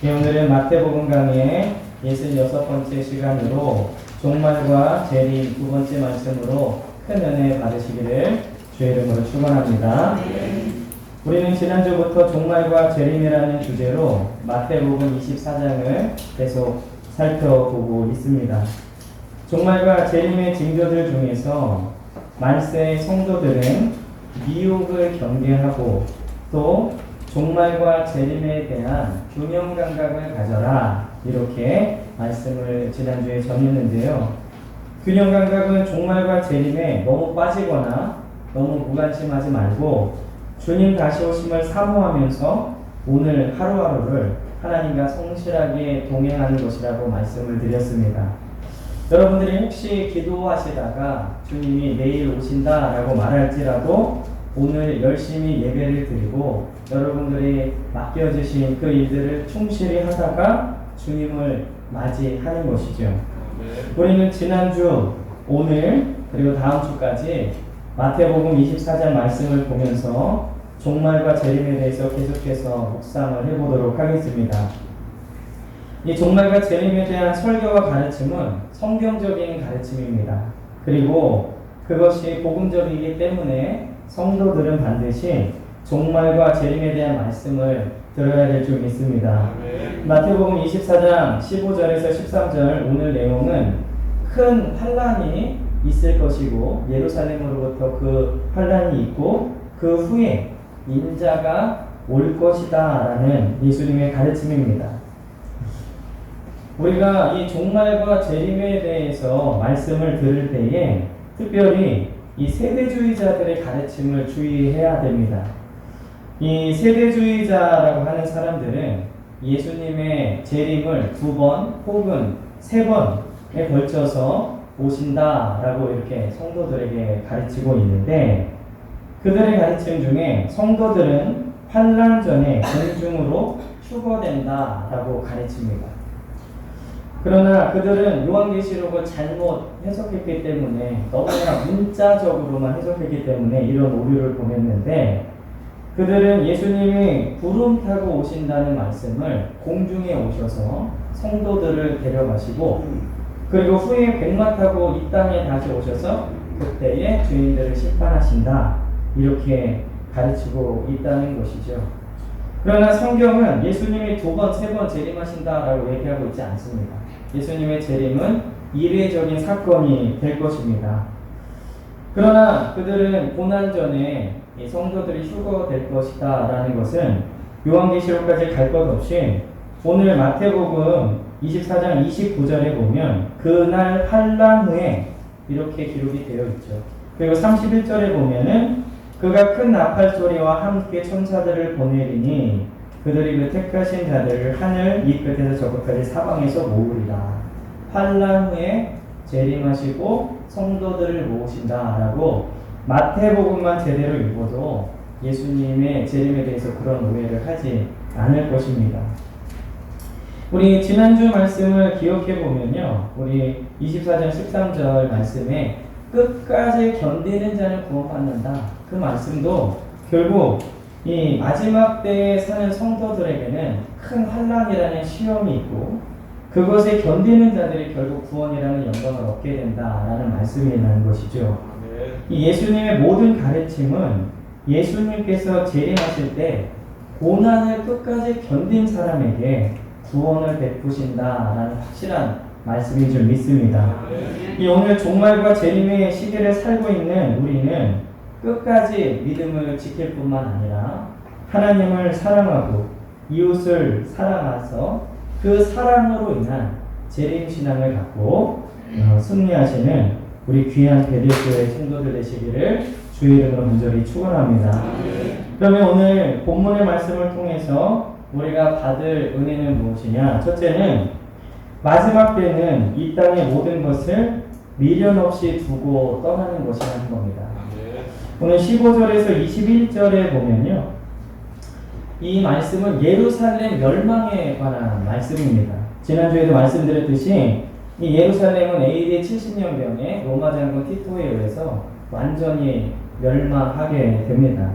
오늘은 마태복음 강의의 66번째 시간으로 종말과 재림 두 번째 말씀으로 큰 은혜 받으시기를 주의 이름으로 축원합니다. 우리는 지난주부터 종말과 재림이라는 주제로 마태복음 24장을 계속 살펴보고 있습니다. 종말과 재림의 징조들 중에서 만세의 성도들은 미혹을 경계하고 또 종말과 재림에 대한 균형 감각을 가져라, 이렇게 말씀을 지난주에 전했는데요. 균형 감각은 종말과 재림에 너무 빠지거나 너무 무관심하지 말고 주님 다시 오심을 사모하면서 오늘 하루하루를 하나님과 성실하게 동행하는 것이라고 말씀을 드렸습니다. 여러분들이 혹시 기도하시다가 주님이 내일 오신다라고 말할지라도 오늘 열심히 예배를 드리고 여러분들이 맡겨주신 그 일들을 충실히 하다가 주님을 맞이하는 것이죠. 우리는 지난주, 오늘, 그리고 다음 주까지 마태복음 24장 말씀을 보면서 종말과 재림에 대해서 계속해서 묵상을 해보도록 하겠습니다. 이 종말과 재림에 대한 설교와 가르침은 성경적인 가르침입니다. 그리고 그것이 복음적이기 때문에 성도들은 반드시 종말과 재림에 대한 말씀을 들어야 될 줄 믿습니다. 마태복음 24장 15절에서 13절 오늘 내용은 큰 환란이 있을 것이고 예루살렘으로부터 그 환란이 있고 그 후에 인자가 올 것이다 라는 예수님의 가르침입니다. 우리가 이 종말과 재림에 대해서 말씀을 들을 때에 특별히 이 세대주의자들의 가르침을 주의해야 됩니다. 이 세대주의자라고 하는 사람들은 예수님의 재림을 2번 혹은 3번에 걸쳐서 오신다라고 이렇게 성도들에게 가르치고 있는데, 그들의 가르침 중에 성도들은 환난 전에 공중으로 휴거된다라고 가르칩니다. 그러나 그들은 요한계시록을 잘못 해석했기 때문에, 너무나 문자적으로만 해석했기 때문에 이런 오류를 보냈는데, 그들은 예수님이 구름 타고 오신다는 말씀을 공중에 오셔서 성도들을 데려가시고 그리고 후에 백마 타고 이 땅에 다시 오셔서 그때에 죄인들을 심판하신다, 이렇게 가르치고 있다는 것이죠. 그러나 성경은 예수님이 2번, 3번 재림하신다라고 얘기하고 있지 않습니다. 예수님의 재림은 이례적인 사건이 될 것입니다. 그러나 그들은 고난 전에 이 성도들이 휴거될 것이다 라는 것은 요한계시록까지 갈 것 없이 오늘 마태복음 24장 29절에 보면 그날 환난 후에 이렇게 기록이 되어 있죠. 그리고 31절에 보면은 그가 큰 나팔 소리와 함께 천사들을 보내리니 그들이 그 택하신 자들을 하늘 이 끝에서 저 끝까지 사방에서 모으리라. 환난 후에 재림하시고 성도들을 모으신다라고 마태복음만 제대로 읽어도 예수님의 재림에 대해서 그런 오해를 하지 않을 것입니다. 우리 지난주 말씀을 기억해 보면요, 우리 24장 13절 말씀에 끝까지 견디는 자는 구원받는다, 그 말씀도 결국 이 마지막 때에 사는 성도들에게는 큰 환난이라는 시험이 있고 그것에 견디는 자들이 결국 구원이라는 영광을 얻게 된다라는 말씀이라는 것이죠. 이 예수님의 모든 가르침은 예수님께서 재림하실 때 고난을 끝까지 견딘 사람에게 구원을 베푸신다라는 확실한 말씀인 줄 믿습니다. 이 오늘 종말과 재림의 시기를 살고 있는 우리는 끝까지 믿음을 지킬 뿐만 아니라 하나님을 사랑하고 이웃을 사랑해서 그 사랑으로 인한 재림신앙을 갖고 승리하시는 우리 귀한 베들교회 성도들 되시기를 주의 이름으로 간절히 축원합니다. 그러면 오늘 본문의 말씀을 통해서 우리가 받을 은혜는 무엇이냐? 첫째는 마지막 때는 이 땅의 모든 것을 미련 없이 두고 떠나는 것이라는 겁니다. 오늘 15절에서 21절에 보면요, 이 말씀은 예루살렘 멸망에 관한 말씀입니다. 지난주에도 말씀드렸듯이 이 예루살렘은 AD 70년경에 로마 장군 티토에 의해서 완전히 멸망하게 됩니다.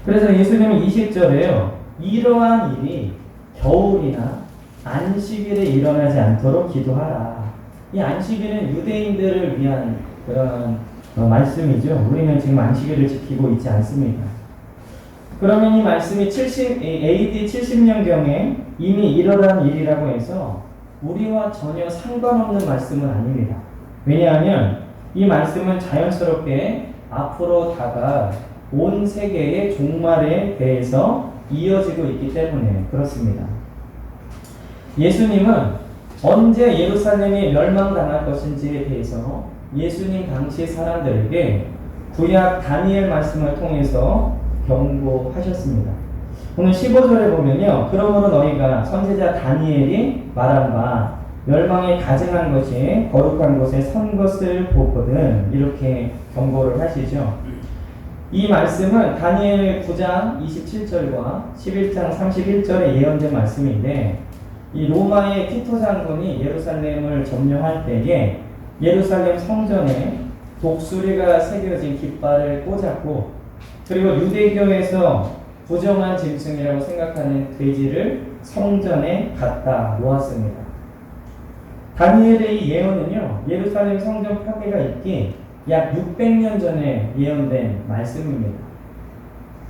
그래서 예수님은 20절에요, 이러한 일이 겨울이나 안식일에 일어나지 않도록 기도하라. 이 안식일은 유대인들을 위한 그런 말씀이죠. 우리는 지금 안식일을 지키고 있지 않습니다. 그러면 이 말씀이 AD 70년경에 이미 일어난 일이라고 해서 우리와 전혀 상관없는 말씀은 아닙니다. 왜냐하면 이 말씀은 자연스럽게 앞으로 다가올 온 세계의 종말에 대해서 이어지고 있기 때문에 그렇습니다. 예수님은 언제 예루살렘이 멸망당할 것인지에 대해서 예수님 당시 사람들에게 구약 다니엘 말씀을 통해서 경고하셨습니다. 오늘 15절에 보면요. 그러므로 너희가 선지자 다니엘이 말한 바 멸망에 가증한 것이 거룩한 곳에 선 것을 보거든 이렇게 경고를 하시죠. 이 말씀은 다니엘 9장 27절과 11장 31절에 예언된 말씀인데 이 로마의 티토 장군이 예루살렘을 점령할 때에 예루살렘 성전에 독수리가 새겨진 깃발을 꽂았고 그리고 유대교에서 부정한 짐승이라고 생각하는 돼지를 성전에 갖다 놓았습니다. 다니엘의 이 예언은요, 예루살렘 성전 파괴가 있기 약 600년 전에 예언된 말씀입니다.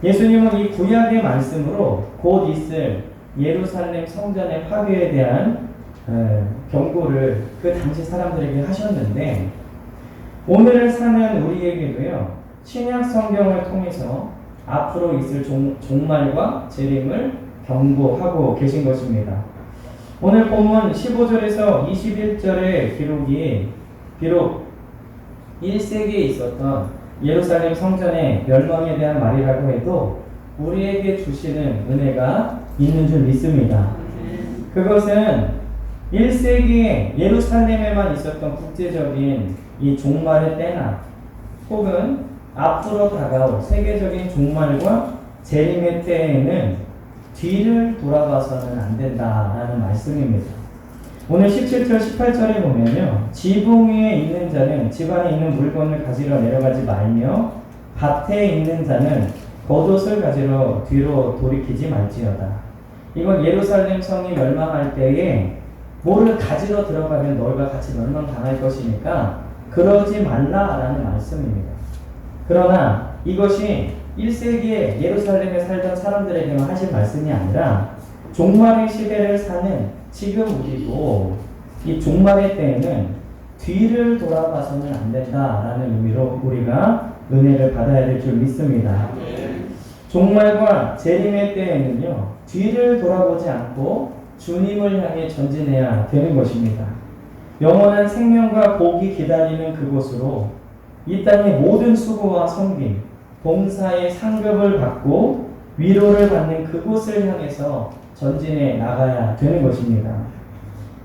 예수님은 이 구약의 말씀으로 곧 있을 예루살렘 성전의 파괴에 대한 경고를 그 당시 사람들에게 하셨는데 오늘을 사는 우리에게도요, 신약 성경을 통해서 앞으로 있을 종말과 재림을 경고하고 계신 것입니다. 오늘 본문 15절에서 21절의 기록이 비록 1세기에 있었던 예루살렘 성전의 멸망에 대한 말이라고 해도 우리에게 주시는 은혜가 있는 줄 믿습니다. 그것은 1세기에 예루살렘에만 있었던 국제적인 이 종말의 때나 혹은 앞으로 다가올 세계적인 종말과 재림의 때에는 뒤를 돌아봐서는 안 된다라는 말씀입니다. 오늘 17절 18절에 보면요. 지붕 위에 있는 자는 집 안에 있는 물건을 가지러 내려가지 말며 밭에 있는 자는 겉옷을 가지러 뒤로 돌이키지 말지어다. 이건 예루살렘 성이 멸망할 때에 뭐를 가지러 들어가면 너희가 같이 멸망당할 것이니까 그러지 말라라는 말씀입니다. 그러나 이것이 1세기에 예루살렘에 살던 사람들에게만 하신 말씀이 아니라 종말의 시대를 사는 지금 우리도 이 종말의 때에는 뒤를 돌아봐서는 안 된다라는 의미로 우리가 은혜를 받아야 될 줄 믿습니다. 종말과 재림의 때에는요, 뒤를 돌아보지 않고 주님을 향해 전진해야 되는 것입니다. 영원한 생명과 복이 기다리는 그곳으로 이 땅의 모든 수고와 섬김, 봉사의 상급을 받고 위로를 받는 그곳을 향해서 전진해 나가야 되는 것입니다.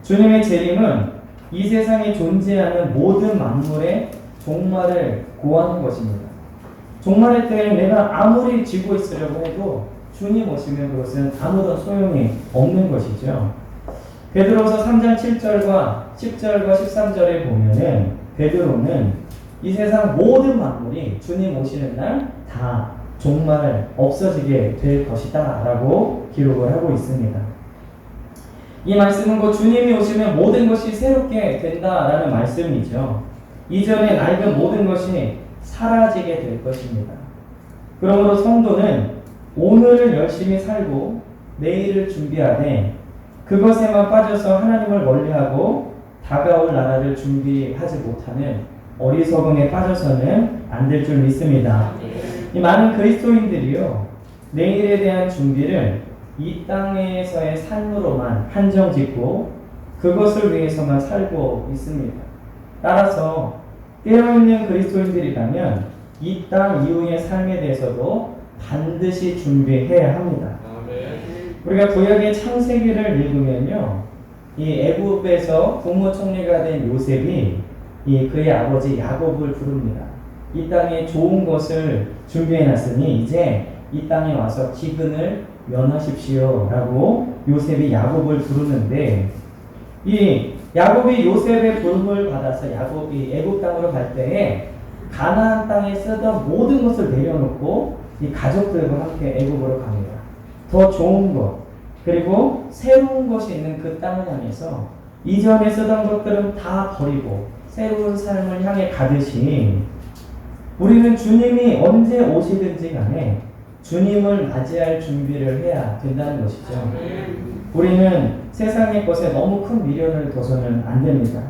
주님의 재림은 이 세상에 존재하는 모든 만물의 종말을 고하는 것입니다. 종말의 때에 내가 아무리 쥐고 있으려고 해도 주님 오시면 그것은 아무런 소용이 없는 것이죠. 베드로서 3장 7절과 10절과 13절에 보면은 베드로는 이 세상 모든 만물이 주님 오시는 날 다 종말 없어지게 될 것이다 라고 기록을 하고 있습니다. 이 말씀은 곧 주님이 오시면 모든 것이 새롭게 된다라는 말씀이죠. 이전에 낡은 모든 것이 사라지게 될 것입니다. 그러므로 성도는 오늘을 열심히 살고 내일을 준비하되 그것에만 빠져서 하나님을 멀리하고 다가올 나라를 준비하지 못하는 어리석음에 빠져서는 안 될 줄 믿습니다. 이 많은 그리스도인들이요, 내일에 대한 준비를 이 땅에서의 삶으로만 한정 짓고 그것을 위해서만 살고 있습니다. 따라서 깨어있는 그리스도인들이라면 이 땅 이후의 삶에 대해서도 반드시 준비해야 합니다. 우리가 구약의 창세기를 읽으면요, 이 애굽에서 국무총리가 된 요셉이 그의 아버지 야곱을 부릅니다. 이 땅에 좋은 것을 준비해놨으니 이제 이 땅에 와서 기근을 면하십시오 라고 요셉이 야곱을 부르는데, 이 야곱이 요셉의 부름을 받아서 야곱이 애굽 땅으로 갈 때에 가나안 땅에 쓰던 모든 것을 내려놓고 이 가족들과 함께 애굽으로 갑니다. 더 좋은 것, 그리고 새로운 것이 있는 그 땅을 향해서 이전에 쓰던 것들은 다 버리고 새로운 삶을 향해 가듯이 우리는 주님이 언제 오시든지 간에 주님을 맞이할 준비를 해야 된다는 것이죠. 우리는 세상의 것에 너무 큰 미련을 둬서는 안 됩니다.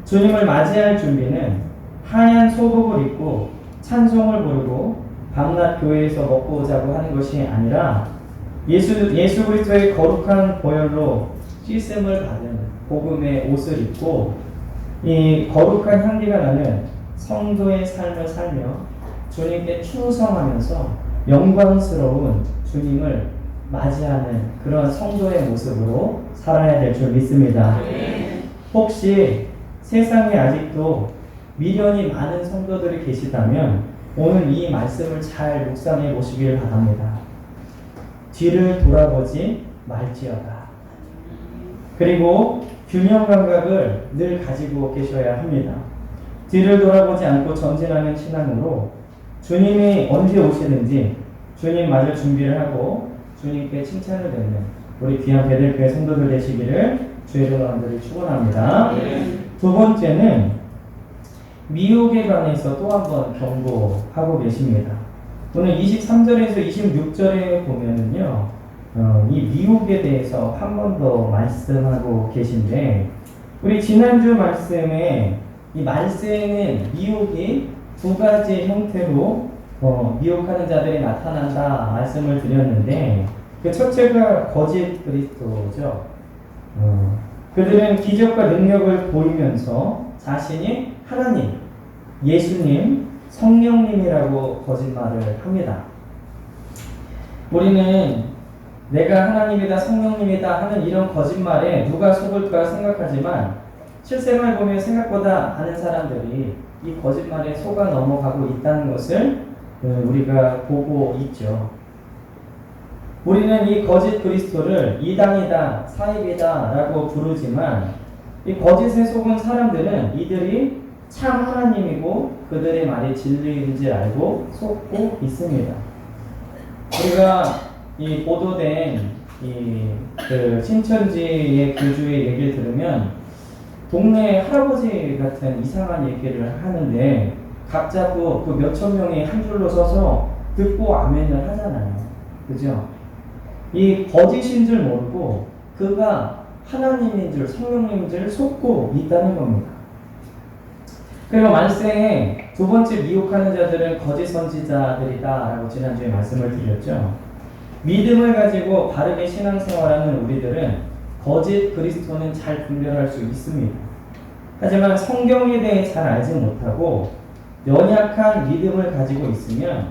주님을 맞이할 준비는 하얀 소복을 입고 찬송을 부르고 밤낮 교회에서 먹고 오자고 하는 것이 아니라 예수 그리스도의 거룩한 보혈로 씻음을 받은 복음의 옷을 입고 이 거룩한 향기가 나는 성도의 삶을 살며 주님께 충성하면서 영광스러운 주님을 맞이하는 그런 성도의 모습으로 살아야 될 줄 믿습니다. 혹시 세상에 아직도 미련이 많은 성도들이 계시다면 오늘 이 말씀을 잘 묵상해 보시길 바랍니다. 뒤를 돌아보지 말지어다. 그리고 균형 감각을 늘 가지고 계셔야 합니다. 뒤를 돌아보지 않고 전진하는 신앙으로 주님이 언제 오시는지 주님 맞을 준비를 하고 주님께 칭찬을 듣는 우리 귀한 베들교회 성도들 되시기를 주의 이름으로 간절히 축원합니다. 두 번째는 미혹에 관해서 또 한 번 경고하고 계십니다. 오늘 23절에서 26절에 보면은요, 이 미혹에 대해서 한 번 더 말씀하고 계신데, 우리 지난주 말씀에 이 말세에는 미혹이 두 가지 형태로 미혹하는 자들이 나타난다 말씀을 드렸는데, 그 첫째가 거짓 그리스도죠. 그들은 기적과 능력을 보이면서 자신이 하나님, 예수님, 성령님이라고 거짓말을 합니다. 우리는 내가 하나님이다, 성령님이다 하는 이런 거짓말에 누가 속을까 생각하지만 실생활 보면 생각보다 많은 사람들이 이 거짓말에 속아 넘어가고 있다는 것을 우리가 보고 있죠. 우리는 이 거짓 그리스도를 이단이다, 사입이다 라고 부르지만 이 거짓에 속은 사람들은 이들이 참 하나님이고 그들의 말이 진리인 줄 알고 속고 있습니다. 우리가 이 보도된 그 신천지의 교주의 얘기를 들으면 동네 할아버지 같은 이상한 얘기를 하는데 각자 그 몇천 명이 한 줄로 서서 듣고 아멘을 하잖아요. 그죠? 이 거짓인 줄 모르고 그가 하나님인 줄, 성령님인 줄 속고 있다는 겁니다. 그리고 말세에 두 번째 미혹하는 자들은 거짓 선지자들이다 라고 지난주에 말씀을 드렸죠. 믿음을 가지고 바르게 신앙생활하는 우리들은 거짓 그리스도는 잘 분별할 수 있습니다. 하지만 성경에 대해 잘 알지 못하고 연약한 믿음을 가지고 있으면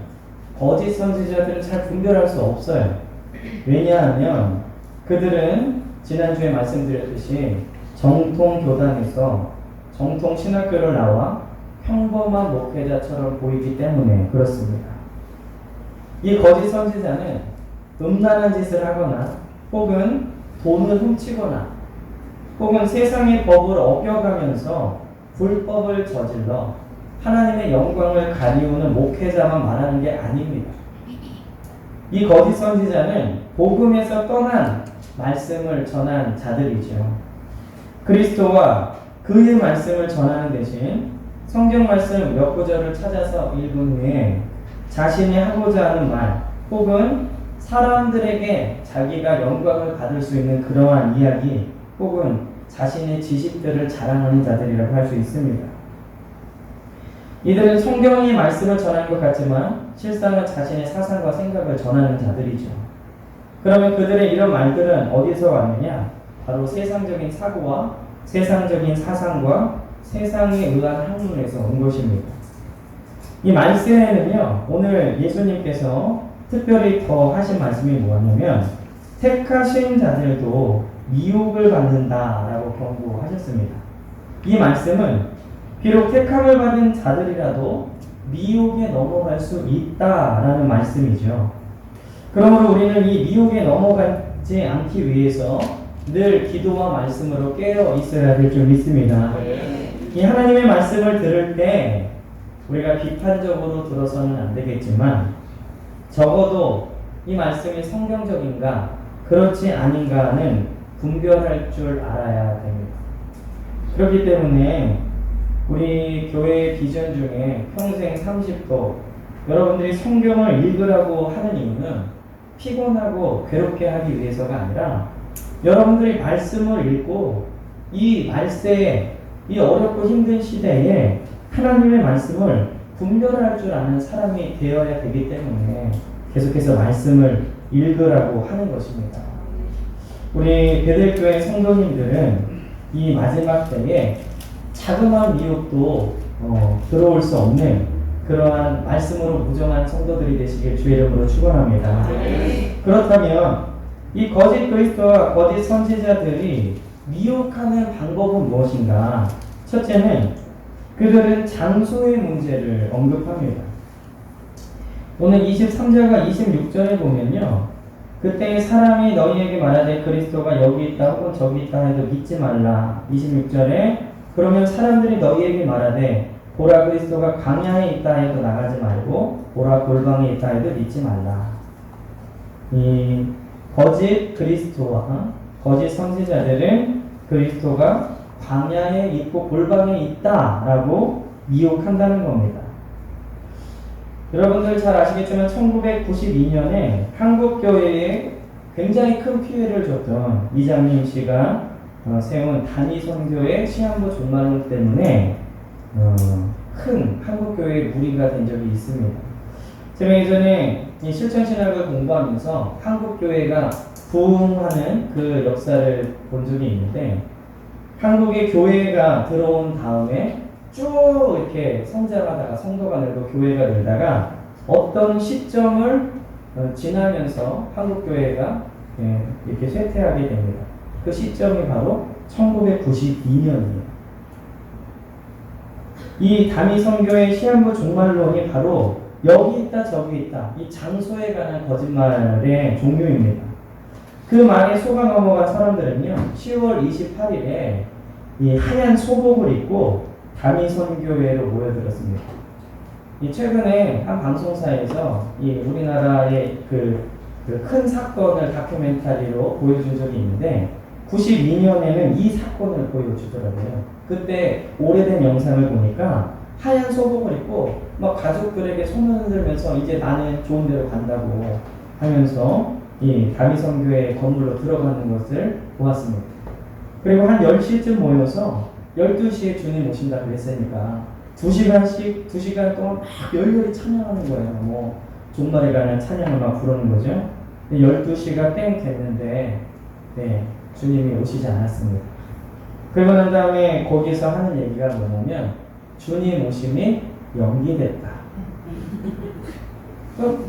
거짓 선지자들은 잘 분별할 수 없어요. 왜냐하면 그들은 지난주에 말씀드렸듯이 정통 교단에서 정통 신학교를 나와 평범한 목회자처럼 보이기 때문에 그렇습니다. 이 거짓 선지자는 음란한 짓을 하거나 혹은 돈을 훔치거나 혹은 세상의 법을 어겨가면서 불법을 저질러 하나님의 영광을 가리우는 목회자만 말하는 게 아닙니다. 이 거짓 선지자는 복음에서 떠난 말씀을 전한 자들이죠. 그리스도와 그의 말씀을 전하는 대신 성경 말씀 몇 구절을 찾아서 읽은 후에 자신이 하고자 하는 말 혹은 사람들에게 자기가 영광을 받을 수 있는 그러한 이야기 혹은 자신의 지식들을 자랑하는 자들이라고 할 수 있습니다. 이들은 성경의 말씀을 전하는 것 같지만 실상은 자신의 사상과 생각을 전하는 자들이죠. 그러면 그들의 이런 말들은 어디서 왔느냐? 바로 세상적인 사고와 세상적인 사상과 세상에 의한 학문에서 온 것입니다. 이 말세에는요, 오늘 예수님께서 특별히 더 하신 말씀이 뭐냐면 택하신 자들도 미혹을 받는다라고 경고하셨습니다. 이 말씀은 비록 택함을 받은 자들이라도 미혹에 넘어갈 수 있다라는 말씀이죠. 그러므로 우리는 이 미혹에 넘어가지 않기 위해서 늘 기도와 말씀으로 깨어 있어야 될 줄 믿습니다. 이 하나님의 말씀을 들을 때 우리가 비판적으로 들어서는 안 되겠지만 적어도 이 말씀이 성경적인가 그렇지 아닌가는 분별할 줄 알아야 됩니다. 그렇기 때문에 우리 교회의 비전 중에 평생 30도 여러분들이 성경을 읽으라고 하는 이유는 피곤하고 괴롭게 하기 위해서가 아니라 여러분들이 말씀을 읽고 이 말세에 이 어렵고 힘든 시대에 하나님의 말씀을 분별할 줄 아는 사람이 되어야 되기 때문에 계속해서 말씀을 읽으라고 하는 것입니다. 우리 베델교회 성도님들은 이 마지막 때에 자그마한 미혹도 들어올 수 없는 그러한 말씀으로 무정한 성도들이 되시길 주의 이름으로 축원합니다. 그렇다면 이 거짓 그리스도와 거짓 선지자들이 미혹하는 방법은 무엇인가? 첫째는 그들은 장소의 문제를 언급합니다. 오늘 23절과 26절에 보면요, 그때 사람이 너희에게 말하되 그리스도가 여기 있다 혹은 저기 있다 해도 믿지 말라. 26절에 그러면 사람들이 너희에게 말하되 보라 그리스도가 광야에 있다 해도 나가지 말고 보라 골방에 있다 해도 믿지 말라. 이 거짓 그리스도와 거짓 선지자들은 그리스도가 광야에 있고 골방에 있다라고 미혹한다는 겁니다. 여러분들 잘 아시겠지만 1992년에 한국교회에 굉장히 큰 피해를 줬던 이장님 씨가 세운 단위선교의 시한부 종말론 때문에 큰 한국교회의 무리가 된 적이 있습니다. 제가 예전에 이 실천신학을 공부하면서 한국교회가 부흥하는 그 역사를 본 적이 있는데 한국에 교회가 들어온 다음에 쭉 이렇게 성장하다가 성도가 늘고 교회가 늘다가 어떤 시점을 지나면서 한국교회가 이렇게 쇠퇴하게 됩니다. 그 시점이 바로 1992년입니다. 이 단위선교의 시한부 종말론이 바로 여기 있다 저기 있다 이 장소에 관한 거짓말의 종류입니다. 그 말에 속아 넘어간 사람들은요 10월 28일에 이 하얀 소복을 입고 단위선교회로 모여들었습니다. 이 최근에 한 방송사에서 이 우리나라의 그 큰 사건을 다큐멘터리로 보여준 적이 있는데 92년에는 이 사건을 보여주더라고요. 그때 오래된 영상을 보니까 하얀 소복을 입고 막 가족들에게 손을 흔들면서 이제 나는 좋은 데로 간다고 하면서 이 단위선교회 건물로 들어가는 것을 보았습니다. 그리고 한 10시쯤 모여서 12시에 주님 오신다고 했으니까 2시간 동안 막 열렬히 찬양하는 거예요. 뭐 종말에 관한 찬양을 막 부르는 거죠. 12시가 땡 됐는데 주님이 오시지 않았습니다. 그러고 난 다음에 거기서 하는 얘기가 뭐냐면 주님 오심이 연기됐다.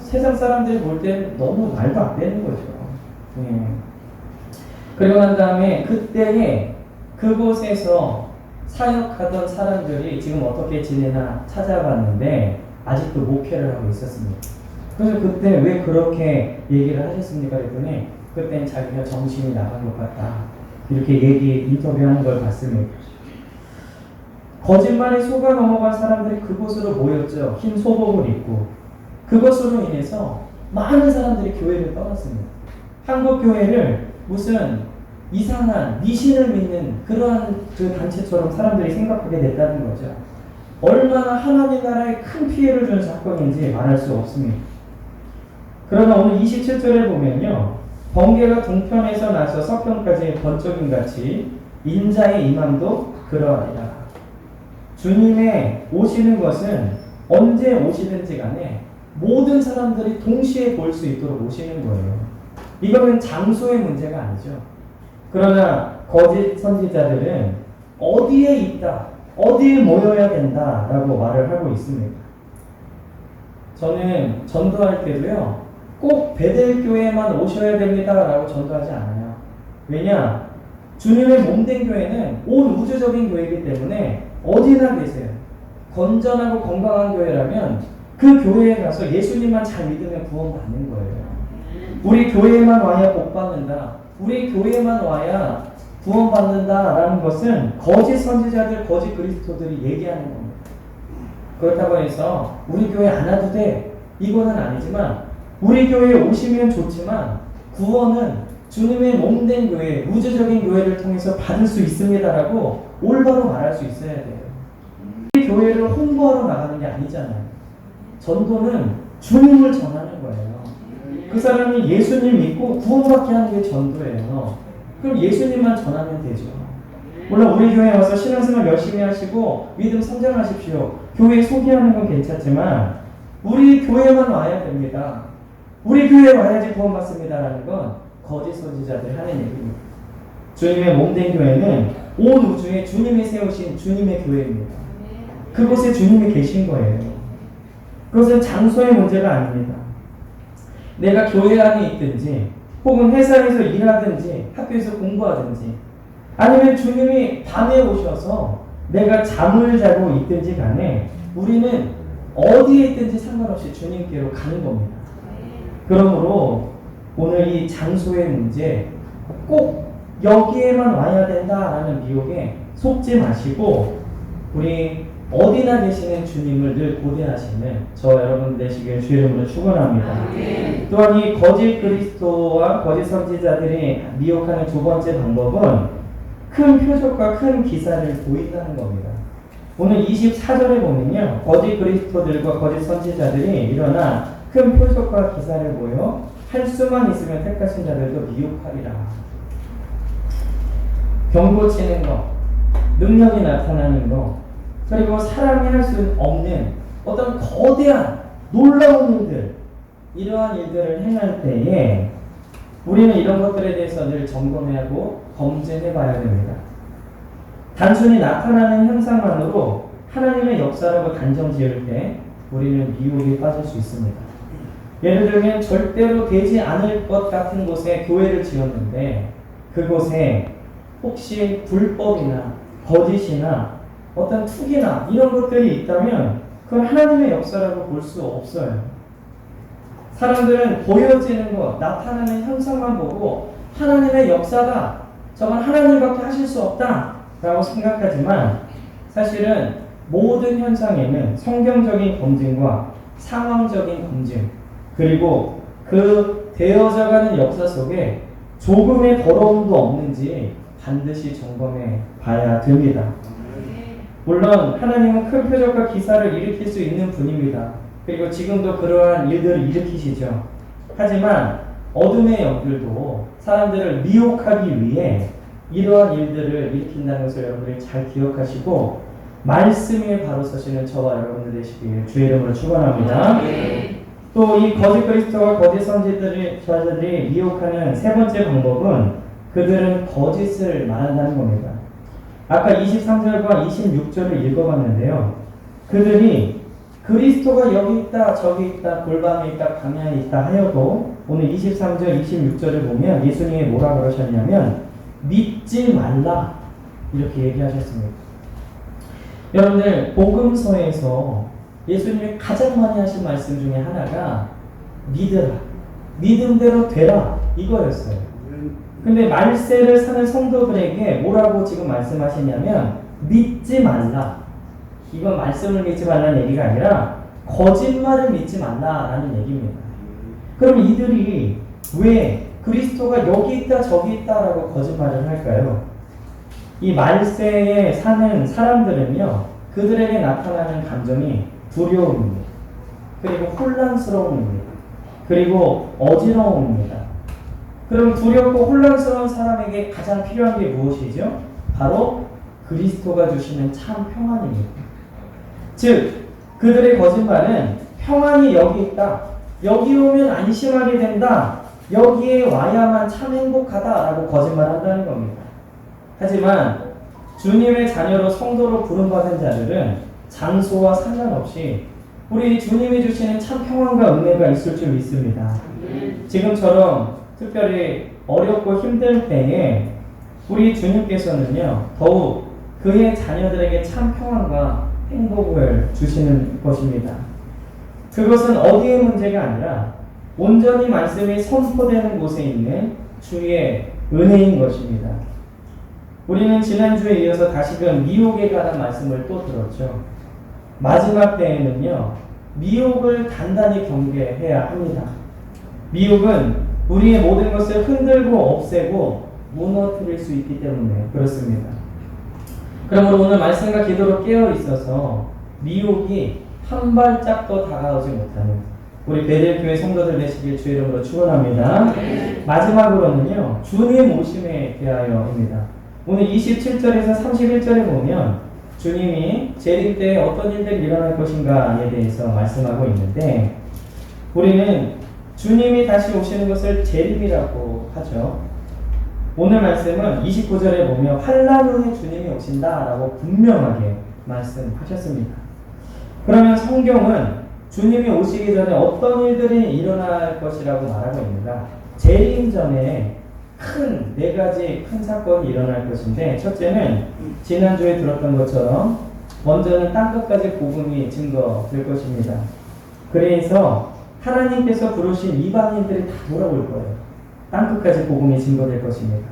세상 사람들이 볼 때 너무 말도 안 되는 거죠. 그러고 난 다음에 그때에 그곳에서 사역하던 사람들이 지금 어떻게 지내나 찾아봤는데 아직도 목회를 하고 있었습니다. 그래서 그때 왜 그렇게 얘기를 하셨습니까? 그랬더니 그때는 자기가 정신이 나간 것 같다. 이렇게 인터뷰하는 걸 봤습니다. 거짓말에 속아 넘어간 사람들이 그곳으로 모였죠. 흰 소복을 입고. 그것으로 인해서 많은 사람들이 교회를 떠났습니다. 한국 교회를 무슨 이상한 미신을 믿는 그러한 그 단체처럼 사람들이 생각하게 됐다는 거죠. 얼마나 하나님 나라에 큰 피해를 준 사건인지 말할 수 없습니다. 그러나 오늘 27절에 보면요. 번개가 동편에서 나서 서편까지 번쩍임 같이 인자의 임함도 그러하리라. 주님의 오시는 것은 언제 오시든지 간에 모든 사람들이 동시에 볼 수 있도록 오시는 거예요. 이거는 장소의 문제가 아니죠. 그러나 거짓 선지자들은 어디에 있다, 어디에 모여야 된다라고 말을 하고 있습니다. 저는 전도할 때도요. 꼭 베델교회만 오셔야 됩니다라고 전도하지 않아요. 왜냐? 주님의 몸된 교회는 온 우주적인 교회이기 때문에 어디나 계세요. 건전하고 건강한 교회라면 그 교회에 가서 예수님만 잘 믿으면 구원받는 거예요. 우리 교회에만 와야 복받는다. 우리 교회에만 와야 구원받는다라는 것은 거짓 선지자들, 거짓 그리스도들이 얘기하는 겁니다. 그렇다고 해서 우리 교회 안 와도 돼. 이거는 아니지만 우리 교회에 오시면 좋지만 구원은 주님의 몸된 교회, 우주적인 교회를 통해서 받을 수 있습니다라고 올바로 말할 수 있어야 돼요. 이 교회를 홍보하러 나가는 게 아니잖아요. 전도는 주님을 전하는 거예요. 그 사람이 예수님 믿고 구원받게 하는 게 전도예요. 그럼 예수님만 전하면 되죠. 물론 우리 교회에 와서 신앙생활 열심히 하시고 믿음 성장하십시오. 교회 소개하는 건 괜찮지만 우리 교회만 와야 됩니다. 우리 교회에 와야지 구원받습니다라는 건 거짓 선지자들이 하는 얘기입니다. 주님의 몸된 교회는 온 우주에 주님이 세우신 주님의 교회입니다. 그곳에 주님이 계신 거예요. 그것은 장소의 문제가 아닙니다. 내가 교회 안에 있든지 혹은 회사에서 일하든지 학교에서 공부하든지 아니면 주님이 밤에 오셔서 내가 잠을 자고 있든지 간에 우리는 어디에 있든지 상관없이 주님께로 가는 겁니다. 그러므로 오늘 이 장소의 문제 꼭 여기에만 와야 된다라는 미혹에 속지 마시고 우리 어디나 계시는 주님을 늘 고대하시는 저 여러분 되시길 주의 이름으로 축원합니다. 또한 이 거짓 그리스도와 거짓 선지자들이 미혹하는 두 번째 방법은 큰 표적과 큰 기사를 보인다는 겁니다. 오늘 24절에 보면요. 거짓 그리스도들과 거짓 선지자들이 일어나 큰 표적과 기사를 보여 할 수만 있으면 택하신 자들도 미혹하리라. 경고치는 것, 능력이 나타나는 것, 그리고 사람이 할 수 없는 어떤 거대한 놀라운 일들, 이러한 일들을 행할 때에 우리는 이런 것들에 대해서 늘 점검하고 검증해 봐야 됩니다. 단순히 나타나는 현상만으로 하나님의 역사라고 단정 지을 때 우리는 미혹에 빠질 수 있습니다. 예를 들면 절대로 되지 않을 것 같은 곳에 교회를 지었는데 그곳에 혹시 불법이나 거짓이나 어떤 투기나 이런 것들이 있다면 그건 하나님의 역사라고 볼 수 없어요. 사람들은 보여지는 것, 나타나는 현상만 보고 하나님의 역사다, 저건 하나님밖에 하실 수 없다 라고 생각하지만 사실은 모든 현상에는 성경적인 검증과 상황적인 검증 그리고 그 되어져가는 역사 속에 조금의 더러움도 없는지 반드시 점검해 봐야 됩니다. 물론 하나님은 큰 표적과 기사를 일으킬 수 있는 분입니다. 그리고 지금도 그러한 일들을 일으키시죠. 하지만 어둠의 영들도 사람들을 미혹하기 위해 이러한 일들을 일으킨다는 것을 여러분들이 잘 기억하시고 말씀 위에 바로 서시는 저와 여러분들 되시길 주의 이름으로 축원합니다. 또 이 거짓 그리스도와 거짓 선지자들이 미혹하는 세 번째 방법은 그들은 거짓을 말한다는 겁니다. 아까 23절과 26절을 읽어봤는데요. 그들이 그리스도가 여기 있다, 저기 있다, 골방에 있다, 방향에 있다 하여도 오늘 23절, 26절을 보면 예수님이 뭐라 그러셨냐면 믿지 말라 이렇게 얘기하셨습니다. 여러분들 복음서에서 예수님이 가장 많이 하신 말씀 중에 하나가 믿으라, 믿음대로 되라 이거였어요. 근데 말세를 사는 성도들에게 뭐라고 지금 말씀하시냐면 믿지 말라. 이건 말씀을 믿지 말라는 얘기가 아니라 거짓말을 믿지 말라라는 얘기입니다. 그럼 이들이 왜 그리스도가 여기 있다 저기 있다라고 거짓말을 할까요? 이 말세에 사는 사람들은요, 그들에게 나타나는 감정이 두려움입니다. 그리고 혼란스러움입니다. 그리고 어지러움입니다. 그럼 두렵고 혼란스러운 사람에게 가장 필요한 게 무엇이죠? 바로 그리스도가 주시는 참 평안입니다. 즉 그들의 거짓말은 평안이 여기 있다, 여기 오면 안심하게 된다, 여기에 와야만 참 행복하다라고 거짓말한다는 겁니다. 하지만 주님의 자녀로 성도로 부름받은 자들은 장소와 상관없이 우리 주님이 주시는 참 평안과 은혜가 있을 줄 믿습니다. 지금처럼 특별히 어렵고 힘들 때에 우리 주님께서는요 더욱 그의 자녀들에게 참 평안과 행복을 주시는 것입니다. 그것은 어디의 문제가 아니라 온전히 말씀이 선포되는 곳에 있는 주의 은혜인 것입니다. 우리는 지난주에 이어서 다시금 미혹에 관한 말씀을 또 들었죠. 마지막 때에는요 미혹을 단단히 경계해야 합니다. 미혹은 우리의 모든 것을 흔들고 없애고 무너뜨릴 수 있기 때문에 그렇습니다. 그러므로 오늘 말씀과 기도로 깨어 있어서 미혹이 한 발짝도 다가오지 못하는 우리 베델교회 성도들 되시길 주의 이름으로 축원합니다. 마지막으로는요, 주님 오심에 대하여입니다. 오늘 27절에서 31절에 보면 주님이 재림 때 어떤 일들이 일어날 것인가에 대해서 말씀하고 있는데, 우리는 주님이 다시 오시는 것을 재림이라고 하죠. 오늘 말씀은 29절에 보면 환난 후에 주님이 오신다라고 분명하게 말씀하셨습니다. 그러면 성경은 주님이 오시기 전에 어떤 일들이 일어날 것이라고 말하고 있는가? 재림 전에 큰 네 가지 큰 사건이 일어날 것인데, 첫째는 지난주에 들었던 것처럼 먼저는 땅끝까지 복음이 증거될 것입니다. 그래서 하나님께서 부르신 이방인들이 다 돌아올 거예요. 땅끝까지 복음이 증거될 것입니다.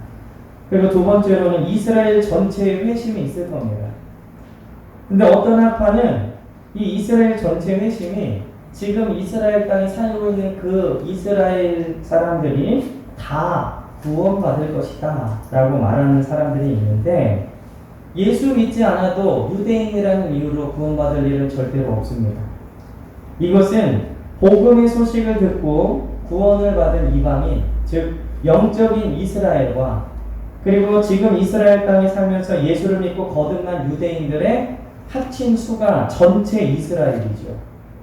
그리고 두 번째로는 이스라엘 전체의 회심이 있을 겁니다. 근데 어떤 학파는 이 이스라엘 전체 회심이 지금 이스라엘 땅에 살고 있는 그 이스라엘 사람들이 다 구원받을 것이다 라고 말하는 사람들이 있는데, 예수 믿지 않아도 유대인이라는 이유로 구원받을 일은 절대로 없습니다. 이것은 복음의 소식을 듣고 구원을 받은 이방인, 즉 영적인 이스라엘과 그리고 지금 이스라엘 땅에 살면서 예수를 믿고 거듭난 유대인들의 합친 수가 전체 이스라엘이죠.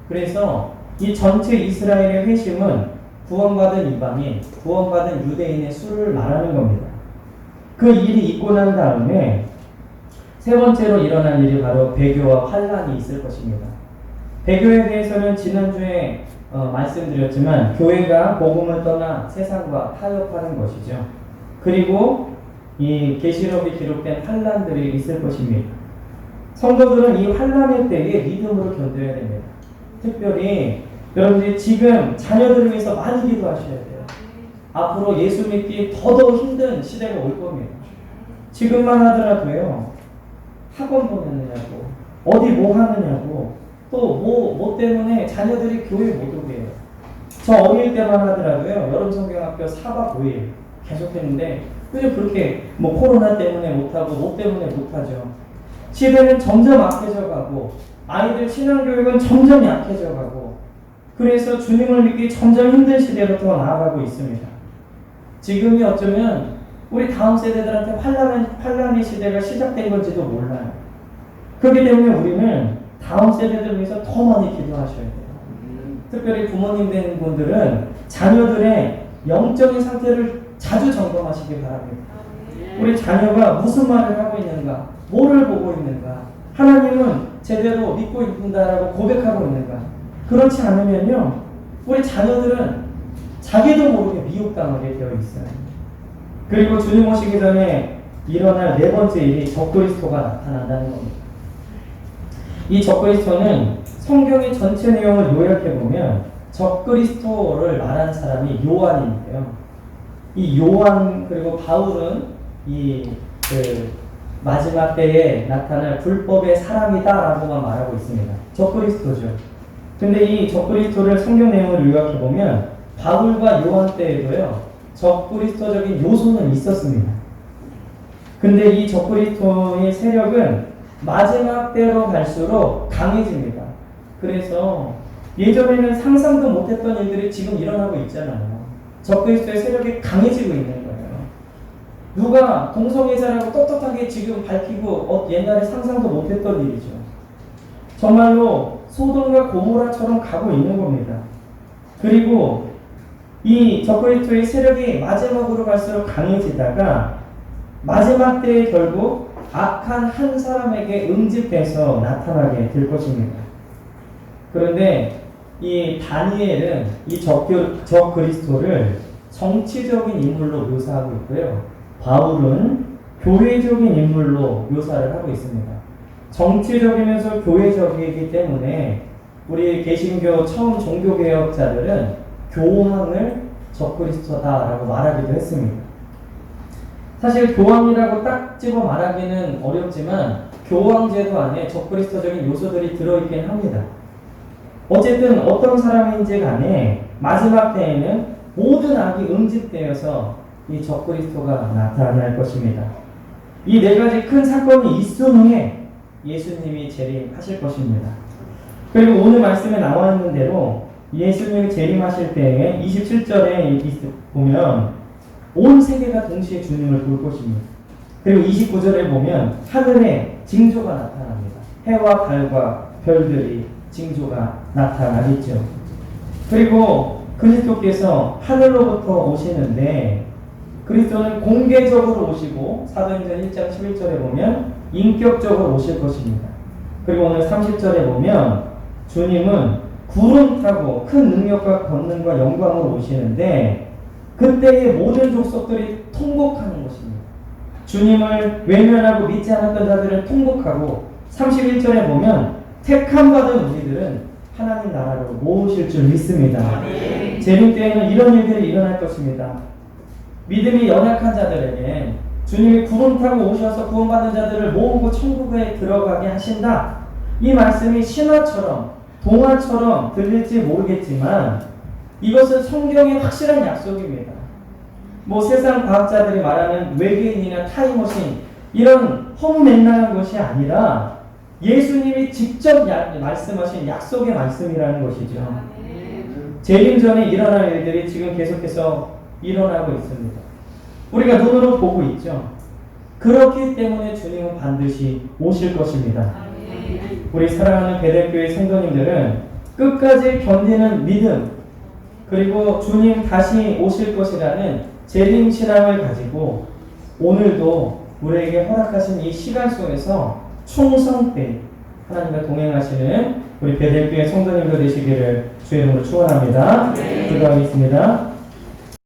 그래서 이 전체 이스라엘의 회심은 구원받은 이방인, 구원받은 유대인의 수를 말하는 겁니다. 그 일이 있고 난 다음에 세 번째로 일어날 일이 바로 배교와 환난이 있을 것입니다. 배교에 대해서는 지난주에 말씀드렸지만 교회가 복음을 떠나 세상과 타협하는 것이죠. 그리고 이 계시록에 기록된 환난들이 있을 것입니다. 성도들은 이 환난의 때에 믿음으로 견뎌야 됩니다. 특별히 여러분들이 지금 자녀들을 위해서 많이 기도하셔야 돼요. 앞으로 예수 믿기 더더욱 힘든 시대가 올 겁니다. 지금만 하더라도요, 학원 보내느냐고, 어디 뭐 하느냐고, 또 뭐 때문에 자녀들이 교회 못 오게 해요. 저 어릴 때만 하더라도요, 여름성경학교 4박 5일 계속 했는데, 왜 그렇게 뭐 코로나 때문에 못하고 뭐 때문에 못하죠. 시대는 점점 악해져 가고 아이들 신앙교육은 점점 약해져 가고, 그래서 주님을 믿기 점점 힘든 시대로 더 나아가고 있습니다. 지금이 어쩌면 우리 다음 세대들한테 환란의 시대가 시작된 건지도 몰라요. 그렇기 때문에 우리는 다음 세대들을 위해서 더 많이 기도하셔야 돼요. 특별히 부모님 된 분들은 자녀들의 영적인 상태를 자주 점검하시기 바랍니다. 우리 자녀가 무슨 말을 하고 있는가, 뭐를 보고 있는가, 하나님은 제대로 믿고 있다라고 고백하고 있는가. 그렇지 않으면요, 우리 자녀들은 자기도 모르게 미혹당하게 되어 있어요. 그리고 주님 오시기 전에 일어날 네 번째 일이 적그리스도가 나타난다는 겁니다. 이 적그리스도는 성경의 전체 내용을 요약해보면 적그리스도를 말한 사람이 요한인데요. 이 요한 그리고 바울은 마지막 때에 나타날 불법의 사람이다라고만 말하고 있습니다. 적그리스도죠. 근데 이 적그리스도를 성경 내용을 요약해보면 바울과 요한 때에도요, 적그리스도적인 요소는 있었습니다. 근데 이 적그리스도의 세력은 마지막 때로 갈수록 강해집니다. 그래서 예전에는 상상도 못했던 일들이 지금 일어나고 있잖아요. 적그리스도의 세력이 강해지고 있는 거예요. 누가 동성애자라고 떳떳하게 지금 밝히고 옛날에 상상도 못했던 일이죠. 정말로 소돔과 고모라처럼 가고 있는 겁니다. 그리고 이 적그리스도의 세력이 마지막으로 갈수록 강해지다가 마지막 때에 결국 악한 한 사람에게 응집돼서 나타나게 될 것입니다. 그런데 이 다니엘은 이 적그리스도를 정치적인 인물로 묘사하고 있고요. 바울은 교회적인 인물로 묘사를 하고 있습니다. 정치적이면서 교회적이기 때문에 우리 개신교 처음 종교개혁자들은 교황을 적그리스도다라고 말하기도 했습니다. 사실 교황이라고 딱 집어 말하기는 어렵지만 교황제도 안에 적그리스도적인 요소들이 들어있긴 합니다. 어쨌든 어떤 사람인지 간에 마지막 때에는 모든 악이 응집되어서 이 적그리스도가 나타날 것입니다. 이 네 가지 큰 사건이 있은 후에 예수님이 재림하실 것입니다. 그리고 오늘 말씀에 나와 있는 대로 예수님이 재림하실 때에 27절에 보면 온 세계가 동시에 주님을 볼 것입니다. 그리고 29절에 보면 하늘에 징조가 나타납니다. 해와 달과 별들이 징조가 나타나겠죠. 그리고 그리스도께서 하늘로부터 오시는데 그리스도는 공개적으로 오시고 사도행전 1장 11절에 보면 인격적으로 오실 것입니다. 그리고 오늘 30절에 보면 주님은 구름 타고 큰 능력과 권능과 영광으로 오시는데 그때의 모든 족속들이 통곡하는 것입니다. 주님을 외면하고 믿지 않았던 자들을 통곡하고 31절에 보면 택함 받은 우리들은 하나님 나라로 모으실 줄 믿습니다. 재림 때에는 이런 일들이 일어날 것입니다. 믿음이 연약한 자들에게 주님이 구름 타고 오셔서 구원받은 자들을 모으고 천국에 들어가게 하신다. 이 말씀이 신화처럼 동화처럼 들릴지 모르겠지만 이것은 성경의 확실한 약속입니다. 뭐 세상 과학자들이 말하는 외계인이나 타임머신 이런 헛맨날한 것이 아니라 예수님이 직접 말씀하신 약속의 말씀이라는 것이죠. 재림 전에 일어날 일들이 지금 계속해서 일어나고 있습니다. 우리가 눈으로 보고 있죠. 그렇기 때문에 주님은 반드시 오실 것입니다. 우리 사랑하는 베델교회 성도님들은 끝까지 견디는 믿음 그리고 주님 다시 오실 것이라는 재림 신앙을 가지고 오늘도 우리에게 허락하신 이 시간 속에서 충성되 하나님과 동행하시는 우리 베델교회 성도님들 되시기를 주의 이름으로 축원합니다. 기도하겠습니다.